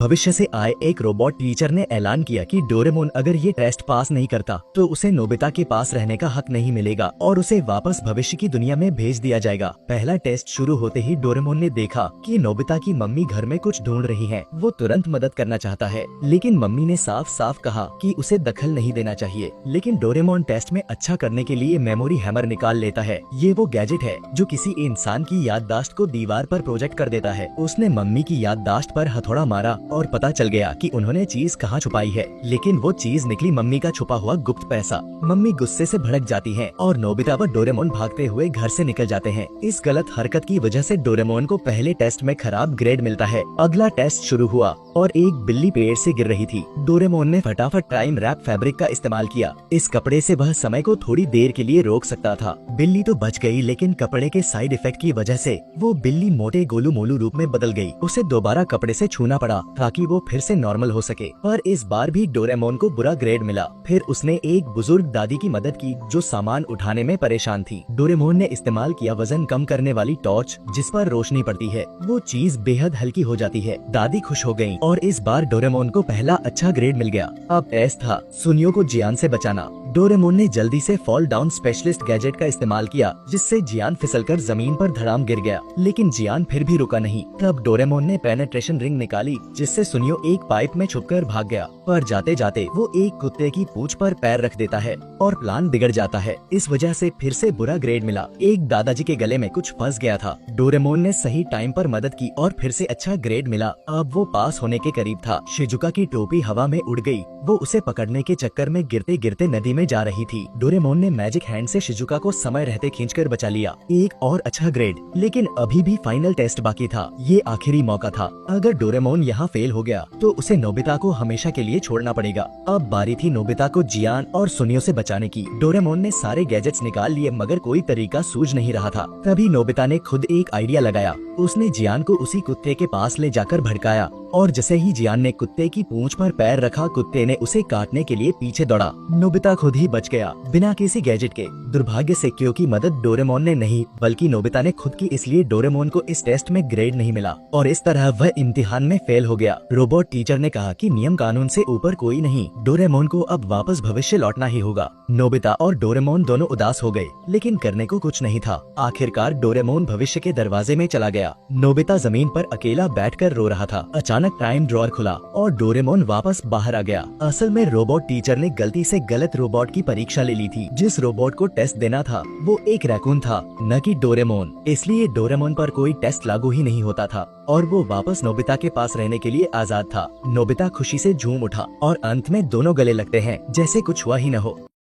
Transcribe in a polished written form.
भविष्य से आए एक रोबोट टीचर ने ऐलान किया कि डोरेमोन अगर ये टेस्ट पास नहीं करता तो उसे नोबिता के पास रहने का हक नहीं मिलेगा और उसे वापस भविष्य की दुनिया में भेज दिया जाएगा। पहला टेस्ट शुरू होते ही डोरेमोन ने देखा कि नोबिता की मम्मी घर में कुछ ढूंढ रही है। वो तुरंत मदद करना चाहता है, लेकिन मम्मी ने साफ साफ कहा कि उसे दखल नहीं देना चाहिए। लेकिन डोरेमोन टेस्ट में अच्छा करने के लिए मेमोरी हैमर निकाल लेता है। ये वो गैजेट है जो किसी इंसान की याददाश्त को दीवार पर प्रोजेक्ट कर देता है। उसने मम्मी की याददाश्त पर हथौड़ा मारा और पता चल गया कि उन्होंने चीज कहाँ छुपाई है, लेकिन वो चीज निकली मम्मी का छुपा हुआ गुप्त पैसा। मम्मी गुस्से से भड़क जाती हैं और नोबिता व डोरेमोन भागते हुए घर से निकल जाते हैं। इस गलत हरकत की वजह से डोरेमोन को पहले टेस्ट में खराब ग्रेड मिलता है। अगला टेस्ट शुरू हुआ और एक बिल्ली पेड़ से गिर रही थी। डोरेमोन ने फटाफट टाइम रैप फैब्रिक का इस्तेमाल किया। इस कपड़े से वह समय को थोड़ी देर के लिए रोक सकता था। बिल्ली तो बच गई, लेकिन कपड़े के साइड इफेक्ट की वजह से वो बिल्ली मोटे गोलू मोलू रूप में बदल गई। उसे दोबारा कपड़े से छूना पड़ा ताकि वो फिर से नॉर्मल हो सके, पर इस बार भी डोरेमोन को बुरा ग्रेड मिला। फिर उसने एक बुजुर्ग दादी की मदद की जो सामान उठाने में परेशान थी। डोरेमोन ने इस्तेमाल किया वजन कम करने वाली टॉर्च जिस पर रोशनी पड़ती है। वो चीज बेहद हल्की हो जाती है। दादी खुश हो गयी और इस बार डोरेमोन को पहला अच्छा ग्रेड मिल गया। अब टेस्ट था सुनियो को जियान से बचाना। डोरेमोन ने जल्दी से फॉल डाउन स्पेशलिस्ट गैजेट का इस्तेमाल किया, जिससे जियान फिसलकर जमीन पर धड़ाम गिर गया, लेकिन जियान फिर भी रुका नहीं। तब डोरेमोन ने पेनेट्रेशन रिंग निकाली, जिससे सुनियो एक पाइप में छुपकर भाग गया, पर जाते जाते वो एक कुत्ते की पूंछ पर पैर रख देता है और प्लान बिगड़ जाता है। इस वजह से फिर से बुरा ग्रेड मिला। एक दादाजी के गले में कुछ फंस गया था। डोरेमोन ने सही टाइम पर मदद की और फिर से अच्छा ग्रेड मिला। अब वो पास होने के करीब था। शिजुका की टोपी हवा में उड़ गई। वो उसे पकड़ने के चक्कर में गिरते गिरते नदी में जा रही थी। डोरेमोन ने मैजिक हैंड से शिजुका को समय रहते खींचकर बचा लिया। एक और अच्छा ग्रेड, लेकिन अभी भी फाइनल टेस्ट बाकी था। ये आखिरी मौका था। अगर डोरेमोन यहाँ फेल हो गया तो उसे नोबिता को हमेशा के लिए छोड़ना पड़ेगा। अब बारी थी नोबिता को जियान और सुनियो से बचाने की। डोरेमोन ने सारे गैजेट्स निकाल लिए, मगर कोई तरीका सूझ नहीं रहा था। तभी नोबिता ने खुद एक आइडिया लगाया। उसने जियान को उसी कुत्ते के पास ले जाकर भड़काया और जैसे ही जियान ने कुत्ते की पूंछ पर पैर रखा, कुत्ते ने उसे काटने के लिए पीछे दौड़ा। नोबिता खुद ही बच गया बिना किसी गैजेट के। दुर्भाग्य से क्यों की मदद डोरेमोन ने नहीं बल्कि नोबिता ने खुद की, इसलिए डोरेमोन को इस टेस्ट में ग्रेड नहीं मिला और इस तरह वह इम्तिहान में फेल हो गया। रोबोट टीचर ने कहा कि नियम कानून से ऊपर कोई नहीं। डोरेमोन को अब वापस भविष्य लौटना ही होगा। नोबिता और डोरेमोन दोनों उदास हो गए, लेकिन करने को कुछ नहीं था। आखिरकार डोरेमोन भविष्य के दरवाजे में चला गया। नोबिता जमीन पर अकेला बैठकर रो रहा था। अचानक टाइम ड्रॉअर खुला और डोरेमोन वापस बाहर आ गया। असल में रोबोट टीचर ने गलती से गलत रोबोट की परीक्षा ले ली थी। जिस रोबोट को टेस्ट देना था वो एक रैकून था, न कि डोरेमोन। इसलिए डोरेमोन पर कोई टेस्ट लागू ही नहीं होता था और वो वापस नोबिता के पास रहने के लिए आजाद था। नोबिता खुशी से झूम उठा और अंत में दोनों गले लगते हैं जैसे कुछ हुआ ही न हो।